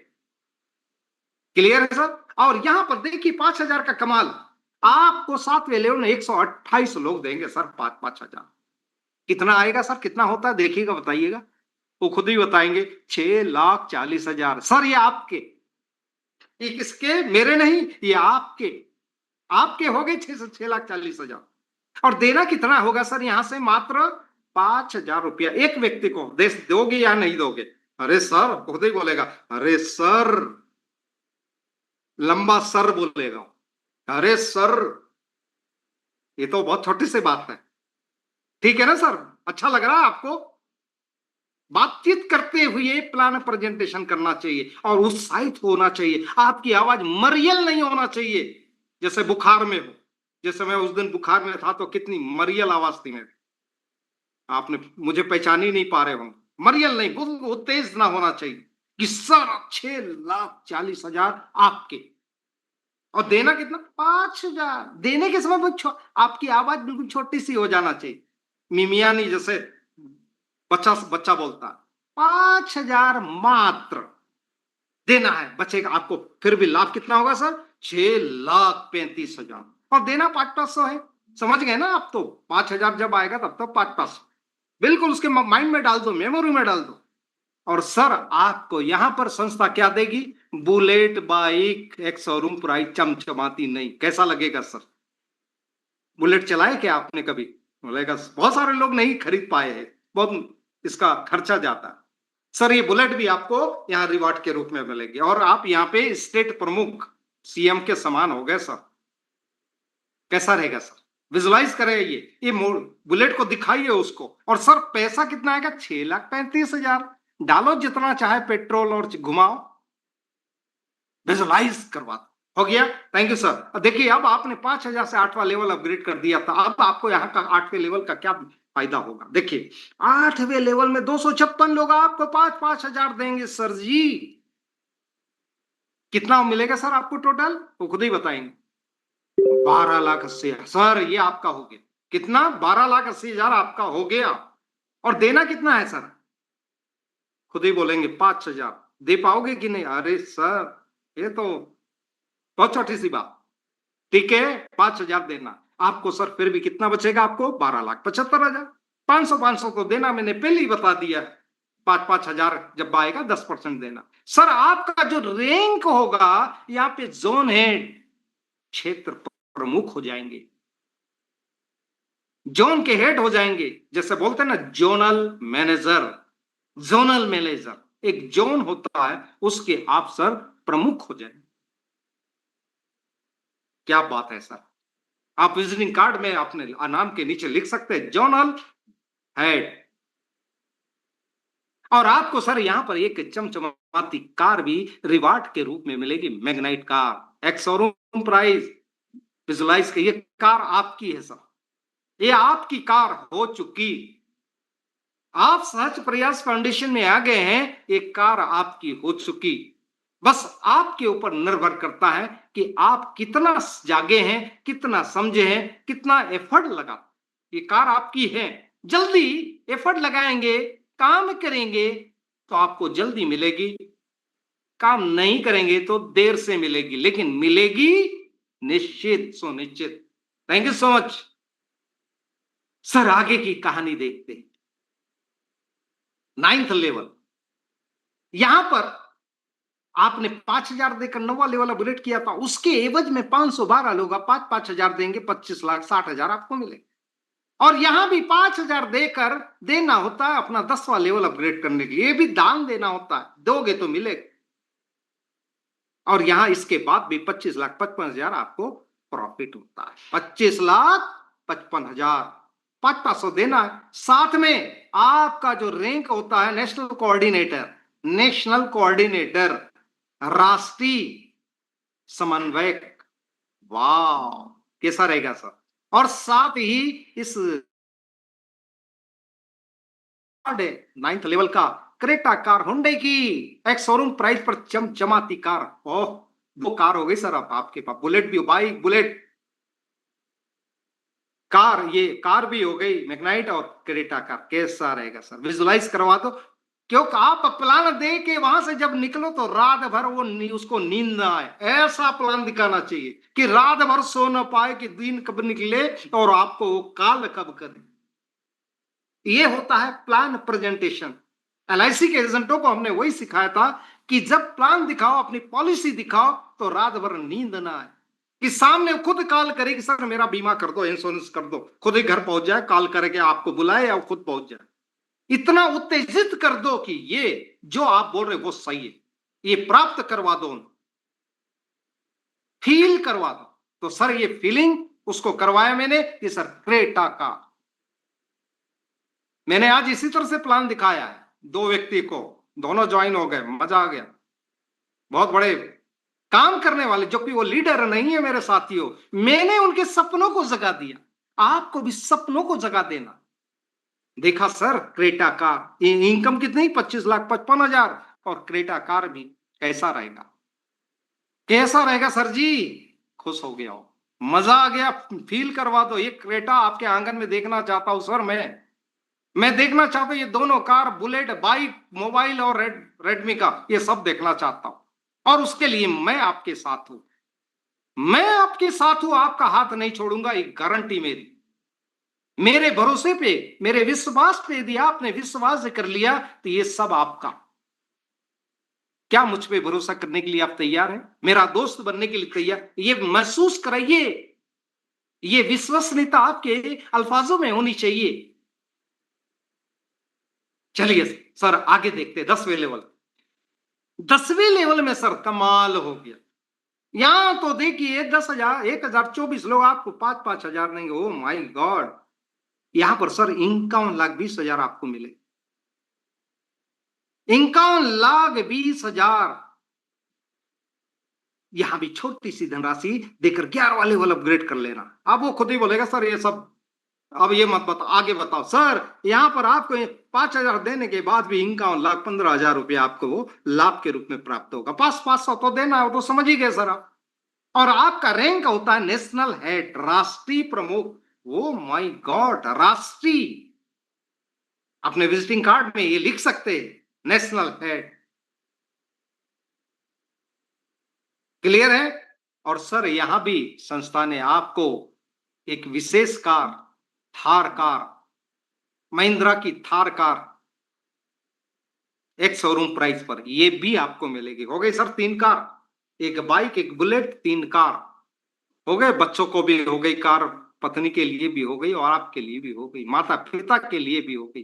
A: क्लियर है सर? और यहां पर देखिए 5,000 का कमाल, आपको 7वें लेवल में 128 लोग देंगे सर 5,000। कितना आएगा सर, कितना होता है देखिएगा, बताइएगा, वो खुद ही बताएंगे। 6,40,000 सर, ये आपके, ये किसके, मेरे नहीं, ये आपके, आपके हो गए 6,40,000। और देना कितना होगा सर, यहां से मात्र 5,000 रुपया एक व्यक्ति को दोगे या नहीं दोगे? अरे सर, खुद ही बोलेगा, अरे सर, लंबा सर बोलेगा, अरे सर, ये तो बहुत छोटी सी बात है। ठीक है ना सर, अच्छा लग रहा है आपको? बातचीत करते हुए प्लान प्रेजेंटेशन करना चाहिए और उत्साहित होना चाहिए। आपकी आवाज मरियल नहीं होना चाहिए, जैसे बुखार में हो। जैसे मैं उस दिन बुखार में था तो कितनी मरियल आवाज थी मेरी, आपने मुझे पहचान ही नहीं पा रहे हो। मरियल नहीं, वो तेज ना होना चाहिए कि सर 6,40,000 आपके, और देना कितना, 5,000। देने के समय आपकी आवाज बिल्कुल छोटी सी हो जाना चाहिए, मिमिया नहीं, जैसे बच्चा बच्चा बोलता। 5,000 मात्र देना है, बचेगा आपको। फिर भी लाभ कितना होगा सर, 6,35,000। और देना 5,500 है। समझ गए ना आप? तो 5,000 जब आएगा तब तो 5,500 बिल्कुल उसके माइंड में डाल दो, मेमोरी में डाल दो। और सर आपको यहां पर संस्था क्या देगी, बुलेट बाइक, एक शोरूम प्राइस, चमचमाती नहीं। कैसा लगेगा सर? बुलेट चलाए क्या आपने कभी? बोलेगा बहुत सारे लोग नहीं खरीद पाए हैं, बहुत इसका खर्चा जाता है। सर ये बुलेट भी आपको यहाँ रिवार्ड के रूप में मिलेगी, और आप यहाँ पे स्टेट प्रमुख, सीएम के समान हो गए सर। कैसा रहेगा सर? विजुलाइज करें, ये बुलेट को दिखाइए उसको। और सर पैसा कितना आएगा, 6,35,000। डालो जितना चाहे पेट्रोल और घुमाओ, विजुलाइज करवा दो। हो गया, थैंक यू सर। देखिए अब आपने 5,000 से 8वां लेवल अपग्रेड कर दिया था, अब आपको यहाँ का 8वें लेवल का क्या फायदा होगा। देखिए 8वें लेवल में 256 लोग आपको 5,000 देंगे सर जी। कितना मिलेगा सर आपको टोटल, वो खुद ही बताएंगे। 12,80,000 सर, ये आपका हो गया। कितना? 12,80,000 आपका हो गया। और देना कितना है सर? खुद ही बोलेंगे 5,000। दे पाओगे कि नहीं? अरे सर, ये तो बहुत छोटी सी बात। ठीक है, 5,000 देना आपको सर। फिर भी कितना बचेगा आपको? 12,75,000। 500 तो देना, मैंने पहले ही बता दिया। 5,000 जब आएगा 10% देना। सर आपका जो रैंक होगा, यहाँ पे जोन हेड, क्षेत्र प्रमुख हो जाएंगे, जोन के हेड हो जाएंगे। जैसे बोलते हैं ना, जोनल मैनेजर। जोनल मैनेजर एक जोन होता है, उसके आप सर प्रमुख हो जाएंगे। क्या बात है सर। आप विजिटिंग कार्ड में अपने नाम के नीचे लिख सकते हैं जोनल हेड। और आपको सर यहां पर एक चमचमाती कार भी रिवार्ड के रूप में मिलेगी, Magnite car, ex showroom price. Visualize की ये कार आपकी है सर, ये आपकी कार हो चुकी। आप सहज प्रयास फाउंडेशन में आ गए हैं, ये कार आपकी हो चुकी। बस आपके ऊपर निर्भर करता है कि आप कितना जागे हैं, कितना समझे हैं, कितना एफर्ट लगा। ये कार आपकी है। जल्दी एफर्ट लगाएंगे, काम करेंगे तो आपको जल्दी मिलेगी। काम नहीं करेंगे तो देर से मिलेगी, लेकिन मिलेगी निश्चित सुनिश्चित। Thank you so much sir. आगे की कहानी देखते हैं। 9th लेवल, यहां पर आपने 5,000 देकर 9वां लेवल अपग्रेड किया था, उसके एवज में 512 लोग 5,000 देंगे, 25,60,000 आपको मिले। और यहां भी 5,000 देकर देना होता है अपना 10वां लेवल अपग्रेड करने के लिए, ये भी दान देना होता है, दोगे तो मिलेगा। और यहां इसके बाद भी 25,55,000 आपको प्रॉफिट होता है। 25,55,000, 500 देना है। साथ में आपका जो रैंक होता है नेशनल कोऑर्डिनेटर, नेशनल कोऑर्डिनेटर, राष्ट्रीय समन्वयक। वाह, कैसा रहेगा सर। और साथ ही इस 9th लेवल का क्रेटा कार हुंडई की एक शोरूम प्राइस पर चमचमाती कार। ओह, 2 कार हो गई सर। अब आपके पास बुलेट भी हो, बाइक बुलेट कार, ये कार भी हो गई, मैग्नाइट और क्रेटा कार। कैसा रहेगा सर? विजुलाइज करवा दो, क्योंकि आप प्लान दे के वहां से जब निकलो तो रात भर वो उसको नींद ना आए। ऐसा प्लान दिखाना चाहिए कि रात भर सो ना पाए कि दिन कब निकले और आपको वो काल कब करे। ये होता है प्लान प्रेजेंटेशन। एलआईसी के एजेंटों को हमने वही सिखाया था कि जब प्लान दिखाओ, अपनी पॉलिसी दिखाओ, तो रात भर नींद ना आए, कि सामने खुद कॉल करे कि सर मेरा बीमा कर दो, इंश्योरेंस कर दो, खुद ही घर पहुंच जाए, कॉल करके आपको बुलाए या खुद पहुंच जाए। इतना उत्तेजित कर दो कि ये जो आप बोल रहे वो सही है, ये प्राप्त करवा दो, फील करवा दो। तो सर ये फीलिंग उसको करवाया मैंने कि सर क्रेटा का मैंने आज इसी तरह से प्लान दिखाया है। 2 व्यक्ति को, दोनों ज्वाइन हो गए, मजा आ गया। बहुत बड़े काम करने वाले, जो कि वो लीडर नहीं है मेरे साथियों, मैंने उनके सपनों को जगा दिया। आपको भी सपनों को जगा देना। देखा सर क्रेटा कार इनकम कितनी? 25,55,000। और क्रेटा कार भी कैसा रहेगा? कैसा रहेगा सर जी? खुश हो गया हो, मजा आ गया, फील करवा दो। ये क्रेटा आपके आंगन में देखना चाहता हूं सर। मैं देखना चाहता हूं ये दोनों कार, बुलेट, बाइक, मोबाइल और रेडमी का, ये सब देखना चाहता हूं। और उसके लिए मैं आपके साथ हूं, मैं आपके साथ हूं, आपका हाथ नहीं छोड़ूंगा, ये गारंटी मेरी। मेरे भरोसे पे, मेरे विश्वास पे, यदि आपने विश्वास कर लिया तो ये सब आपका। क्या मुझ पे भरोसा करने के लिए आप तैयार हैं? मेरा दोस्त बनने के लिए तैयार? ये महसूस कराइए, ये विश्वसनीयता आपके अल्फाजों में होनी चाहिए। चलिए सर आगे देखते हैं। 10वें लेवल, 10वें लेवल में सर कमाल हो गया। यहां तो देखिए 10,000, 1,024 लोग आपको 5,000 देंगे। Oh my God. यहां पर सर 51,20,000 आपको मिले। 51,20,000। यहां भी छोटी सी धनराशि देकर 11वां लेवल अपग्रेड कर लेना। अब वो खुद ही बोलेगा सर ये सब अब ये मत बताओ, आगे बताओ सर। यहां पर आपको 5,000 देने के बाद भी 51,15,000 रुपया आपको वो लाभ के रूप में प्राप्त होगा। 500 तो देना है, वो तो समझ ही गए सर आप। और आपका रैंक होता है नेशनल हेड, राष्ट्रीय प्रमुख। ओ माय गॉड, राष्ट्रीय। अपने विजिटिंग कार्ड में ये लिख सकते हैं, नेशनल हेड। क्लियर है? और सर यहां भी संस्था ने आपको एक विशेष कार, थार कार, महिंद्रा की थार कार एक शोरूम प्राइस पर, ये भी आपको मिलेगी। हो गई सर 3 कार, एक बाइक, एक बुलेट, 3 कार हो गए। बच्चों को भी हो गई कार, पत्नी के लिए भी हो गई और आपके लिए भी हो गई, माता पिता के लिए भी हो गई।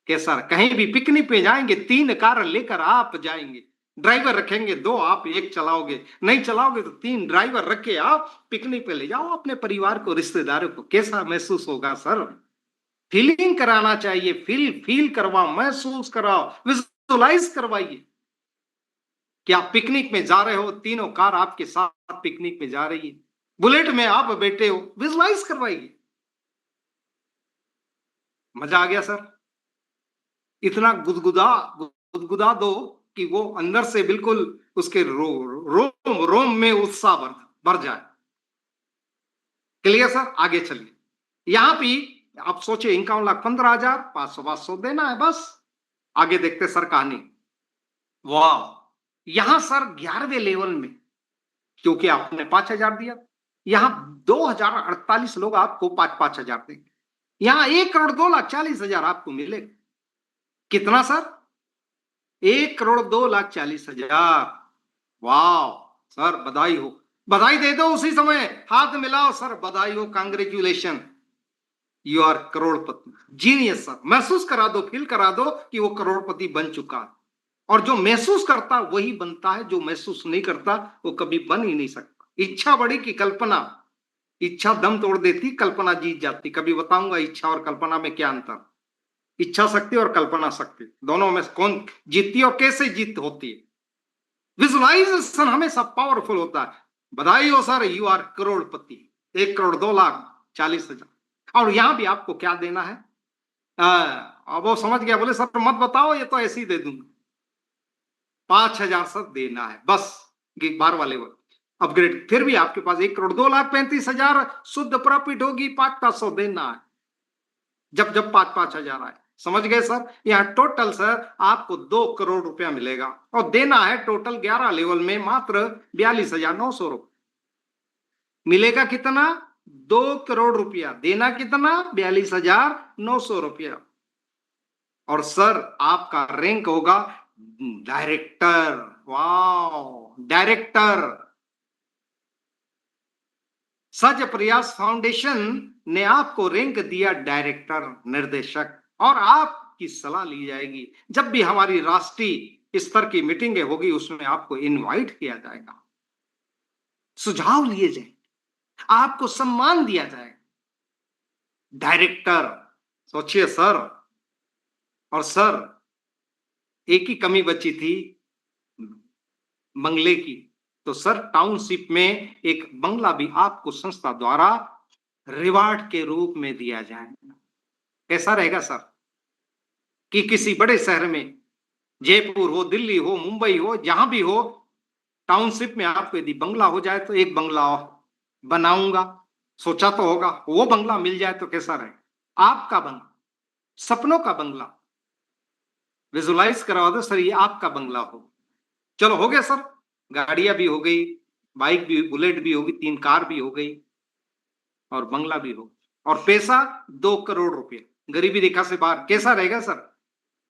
A: कैसा, कहीं भी पिकनिक पे जाएंगे 3 कार लेकर आप जाएंगे। ड्राइवर रखेंगे 2, आप 1 चलाओगे। नहीं चलाओगे तो 3 ड्राइवर रख के आप पिकनिक पे ले जाओ अपने परिवार को, रिश्तेदारों को। कैसा महसूस होगा सर? फीलिंग कराना चाहिए, फील करवाओ, महसूस कराओ, विजुअलाइज करवाइए कि आप पिकनिक में जा रहे हो, तीनों कार आपके साथ पिकनिक में जा रही है, बुलेट में आप बैठे हो, विजुअलाइज करवाइए। मजा आ गया सर? इतना गुदगुदा दो कि वो अंदर से बिल्कुल उसके रोम रोम में उत्साह भर जाए। Clear sir? आगे चलिए। यहां भी आप सोचे 51,15,000, 500 देना है बस। आगे देखते सर कहानी। वाह, यहां सर 11वें लेवल में, क्योंकि आपने 5,000 दिया, यहां 2,048 लोग आपको 5,000 देंगे। यहां 1,02,40,000 आपको मिलेगा। कितना सर? 1,02,40,000। वाह सर, बधाई हो, बधाई दे दो उसी समय, हाथ मिलाओ सर, बधाई हो, कांग्रेचुलेशन, यू आर करोड़पति, जीनियस सर। महसूस करा दो, फील करा दो कि वो करोड़पति बन चुका है। और जो महसूस करता वही बनता है, जो महसूस नहीं करता वो कभी बन ही नहीं सकता। इच्छा बड़ी की कल्पना, इच्छा दम तोड़ देती, कल्पना जीत जाती। कभी बताऊंगा इच्छा और कल्पना में क्या अंतर, इच्छा शक्ति और कल्पना शक्ति, दोनों में कौन जीतती है और कैसे जीत होती है। विजुअलाइजेशन हमेशा पावरफुल होता है। बधाई हो सर, यू आर करोड़पति, 1,02,40,000। और यहां भी आपको क्या देना है? अब वो समझ गया, बोले सर मत बताओ, ये तो ऐसे ही दे दूंगा। 5,000 सर देना है बस, 12 वाले अपग्रेड। फिर भी आपके पास 1,02,35,000 शुद्ध प्रॉफिट होगी, 5,500 देना है जब जब 5,000 आए। समझ गए सर? यहाँ टोटल सर आपको 2 करोड़ रुपया मिलेगा और देना है टोटल 11 लेवल में मात्र 42,900 रुपये। मिलेगा कितना? 2 करोड़ रुपया। देना कितना? 42,900 रुपया। और सर आपका रैंक होगा डायरेक्टर। वाह, डायरेक्टर। सच प्रयास फाउंडेशन ने आपको रैंक दिया डायरेक्टर, निर्देशक। और आपकी सलाह ली जाएगी जब भी हमारी राष्ट्रीय स्तर की मीटिंगें होगी, उसमें आपको इनवाइट किया जाएगा, सुझाव लिए जाएंगे, आपको सम्मान दिया जाएगा। डायरेक्टर, सोचिए सर। और सर एक ही कमी बची थी बंगले की, तो सर टाउनशिप में एक बंगला भी आपको संस्था द्वारा रिवार्ड के रूप में दिया जाएगा। कैसा रहेगा सर? कि किसी बड़े शहर में, जयपुर हो, दिल्ली हो, मुंबई हो, जहां भी हो, टाउनशिप में आपको यदि बंगला हो जाए तो एक बंगला बनाऊंगा, सोचा तो होगा। वो बंगला मिल जाए तो कैसा रहे? आपका बंगला, सपनों का बंगला। विजुलाइज करवा दो सर, ये आपका बंगला हो। चलो हो गया सर, गाड़ियां भी हो गई, बाइक भी, बुलेट भी होगी, 3 कार भी हो गई और बंगला भी हो, और पैसा 2 करोड़ रुपए, गरीबी रेखा से बाहर। कैसा रहेगा सर?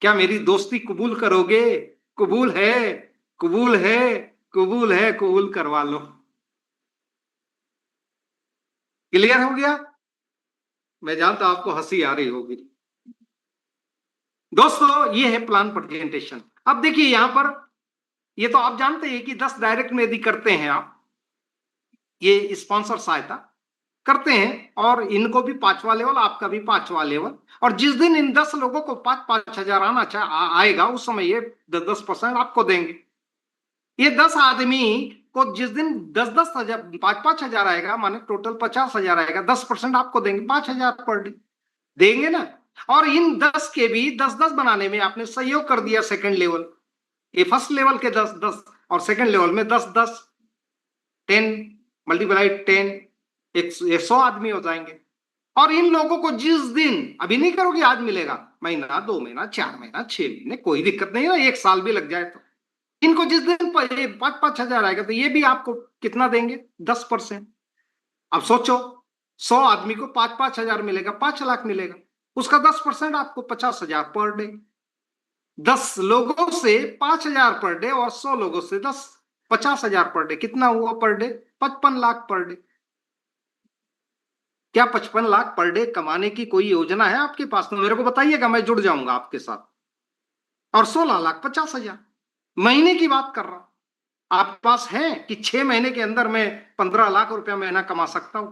A: क्या मेरी दोस्ती कबूल करोगे? कबूल है, कबूल है, कबूल है, कबूल करवा लो। क्लियर हो गया? मैं जानता हूं आपको हंसी आ रही होगी। दोस्तों ये है प्लान प्रेजेंटेशन। अब देखिए यहां पर, ये तो आप जानते हैं कि 10 डायरेक्ट में यदि करते हैं आप, ये स्पॉन्सर सहायता करते हैं, और इनको भी 5वां लेवल, आपका भी 5वां लेवल। और जिस दिन इन 10 लोगों को 5,000 आएगा, उस समय ये 10% आपको देंगे। ये 10 आदमी को जिस दिन 10,000 5,000 आएगा, माने टोटल 50,000 आएगा, 10% आपको देंगे, 5,000 पर डे देंगे ना। और इन 10 के भी 10-10 बनाने में आपने सहयोग कर दिया। सेकंड लेवल, ये फर्स्ट लेवल के 10-10 और सेकंड लेवल में 10-10, 10 मल्टीप्लाइड 10, 100 आदमी हो जाएंगे। और इन लोगों को जिस दिन, अभी नहीं करोगे आज मिलेगा, महीना, 2 महीना, 4 महीना, 6 महीने, कोई दिक्कत नहीं है ना, 1 साल भी लग जाए तो इनको जिस दिन 5-5 हजार आएगा तो ये भी आपको कितना देंगे? 10%। अब सोचो, 100 आदमी को 5-5 हजार मिलेगा, 5 लाख मिलेगा, उसका 10% आपको 50 हजार पर डे। 10 लोगों से 5 हजार पर डे और 100 लोगों से 50 हजार पर डे, कितना हुआ per day? 55 lakh per day. क्या 55 लाख पर डे कमाने की कोई योजना है आपके पास? तो मेरे को बताइएगा, मैं जुड़ जाऊंगा आपके साथ। और 16 लाख 50 हजार महीने की बात कर रहा हूं। आपके पास है कि 6 महीने के अंदर मैं 15 लाख रुपया महीना कमा सकता हूं?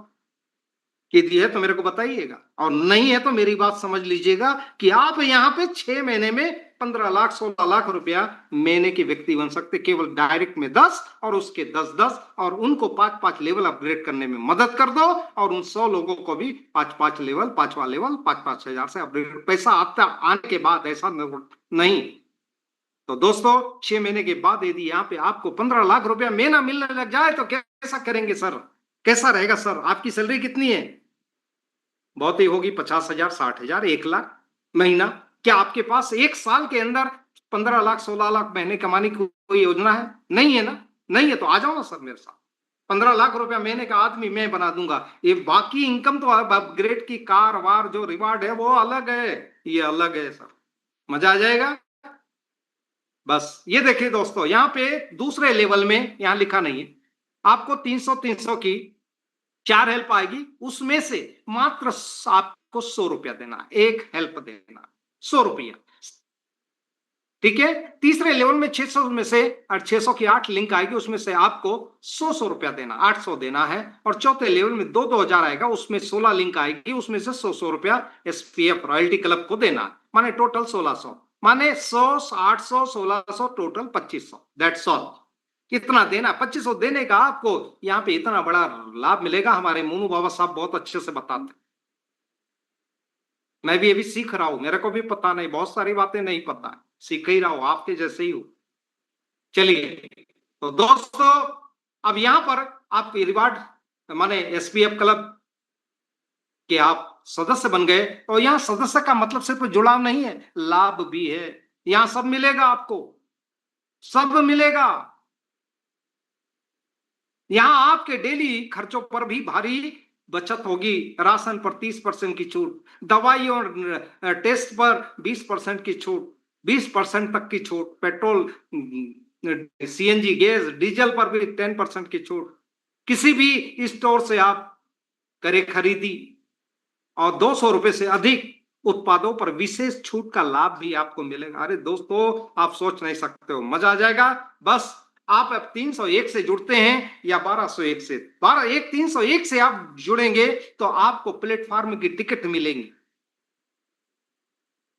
A: यदि है तो मेरे को बताइएगा, और नहीं है तो मेरी बात समझ लीजिएगा कि आप यहां पे 6 महीने में 15 लाख 16 लाख रुपया महीने के व्यक्ति बन सकते, केवल डायरेक्ट में 10 और उसके 10-10, और उनको 5-5 लेवल अपग्रेड करने में मदद कर दो, और उन 100 लोगों को भी 5-5 लेवल, 5वां लेवल, 5-5 हजार से अपग्रेड। पैसा आता आने के बाद, ऐसा नहीं। तो दोस्तों, 6 महीने के बाद यदि यहाँ पे आपको 15 लाख रुपया महीना मिलने लग जाए तो कैसा करेंगे सर? कैसा रहेगा सर? आपकी सैलरी कितनी है? बहुत ही होगी 50 हजार, 60 हजार, 1 लाख महीना। क्या आपके पास 1 साल के अंदर 15 लाख 16 लाख महीने कमाने की कोई योजना है? नहीं है ना? नहीं है तो आ जाओ ना सर मेरे साथ। 15 लाख रुपया महीने का आदमी मैं बना दूंगा। ये बाकी इनकम तो अपग्रेड की कार वार जो रिवार्ड है वो अलग है, ये अलग है सर, मजा आ जाएगा। बस ये देखिए दोस्तों, यहाँ पे दूसरे लेवल में यहाँ लिखा नहीं है, आपको 300 की 4 हेल्प आएगी, उसमें से मात्र आपको 100 रुपया देना, एक हेल्प देना, 100 रुपया, ठीक है। तीसरे लेवल में 600 में से 600 की 8 लिंक आएगी, उसमें से आपको 100 रुपया देना, 800 देना है। और चौथे लेवल में 2-2 हजार आएगा, उसमें 16 लिंक आएगी, उसमें से 100 रुपया एसपीएफ रॉयल्टी क्लब को देना, माने टोटल 1600, माने 100, 800, 1600, टोटल 2500। दैट्स ऑल, कितना देना? 2500 देने का आपको यहाँ पे इतना बड़ा लाभ मिलेगा। हमारे मोनू बाबा साहब बहुत अच्छे से बताते, मैं भी अभी सीख रहा हूं, मेरे को भी पता नहीं, बहुत सारी बातें नहीं पता, सीख ही रहा हूं, आपके जैसे ही हूं। चलिए तो दोस्तों, अब यहां पर आप रिवार्ड माने एसपीएफ क्लब के आप सदस्य बन गए, तो यहां सदस्य का मतलब सिर्फ जुड़ाव नहीं है, लाभ भी है। यहां सब मिलेगा, आपको सब मिलेगा। यहां आपके डेली खर्चों पर भी भारी बचत होगी। राशन पर 30% की छूट, दवाई और टेस्ट पर 20% की छूट, 20% तक की छूट, पेट्रोल, सीएनजी, गैस, डीजल पर भी 10% की छूट, किसी भी स्टोर से आप करें खरीदी, और 200 रुपए से अधिक उत्पादों पर विशेष छूट का लाभ भी आपको मिलेगा। अरे दोस्तों, आप सोच नहीं सकते हो, मजा आ जाएगा। बस आप अब 301 से जुड़ते हैं या 1201 से, 301 से आप जुड़ेंगे तो आपको प्लेटफॉर्म की टिकट मिलेंगी।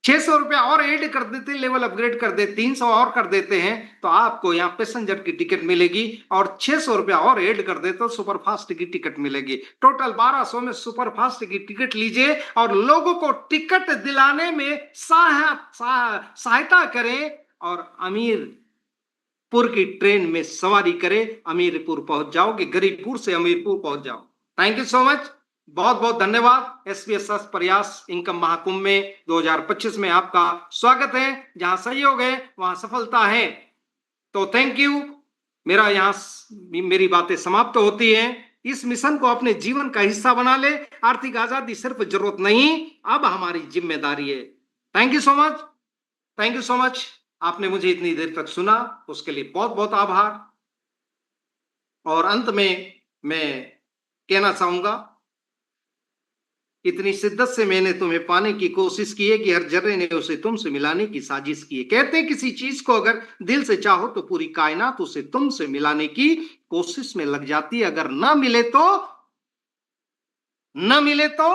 A: 600 रुपया और ऐड कर देते, लेवल अपग्रेड कर दे, 300 और कर देते हैं तो आपको यहाँ पैसेंजर की टिकट मिलेगी, और 600 रुपया और ऐड कर दे तो सुपरफास्ट की टिकट मिलेगी। टोटल 1200 में सुपरफास्ट की टिकट लीजिए और लोगों को टिकट दिलाने में सहायता करें, और अमीरपुर की ट्रेन में सवारी करें, अमीरपुर पहुंच जाओगे, गरीबपुर से अमीरपुर पहुंच जाओ। थैंक यू सो मच, बहुत बहुत धन्यवाद। एसपीएसएस प्रयास इनकम महाकुंभ में 2025 में आपका स्वागत है। जहां सहयोग है वहां सफलता है। तो थैंक यू। मेरी बातें समाप्त होती हैं। इस मिशन को अपने जीवन का हिस्सा बना ले। आर्थिक आजादी सिर्फ जरूरत नहीं, अब हमारी जिम्मेदारी है। Thank you so much, thank you so much. आपने मुझे इतनी देर तक सुना, उसके लिए बहुत बहुत आभार। और अंत में मैं कहना चाहूंगा, इतनी शिद्दत से मैंने तुम्हें पाने की कोशिश की है कि हर जर्रे ने उसे तुमसे मिलाने की साजिश की है। कहते हैं किसी चीज को अगर दिल से चाहो तो पूरी कायनात उसे तुमसे मिलाने की कोशिश में लग जाती है। अगर ना मिले तो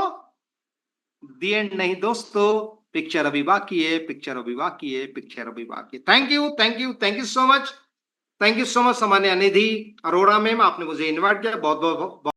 A: दी एंड नहीं दोस्तों, पिक्चर अभी बाकी है, पिक्चर अभी बाकी है, पिक्चर अभी बाकी है। Thank you, thank you, thank you so much, thank you so much. सामान्य निधि अरोड़ा मैम, आपने मुझे इन्वाइट किया, बहुत बहुत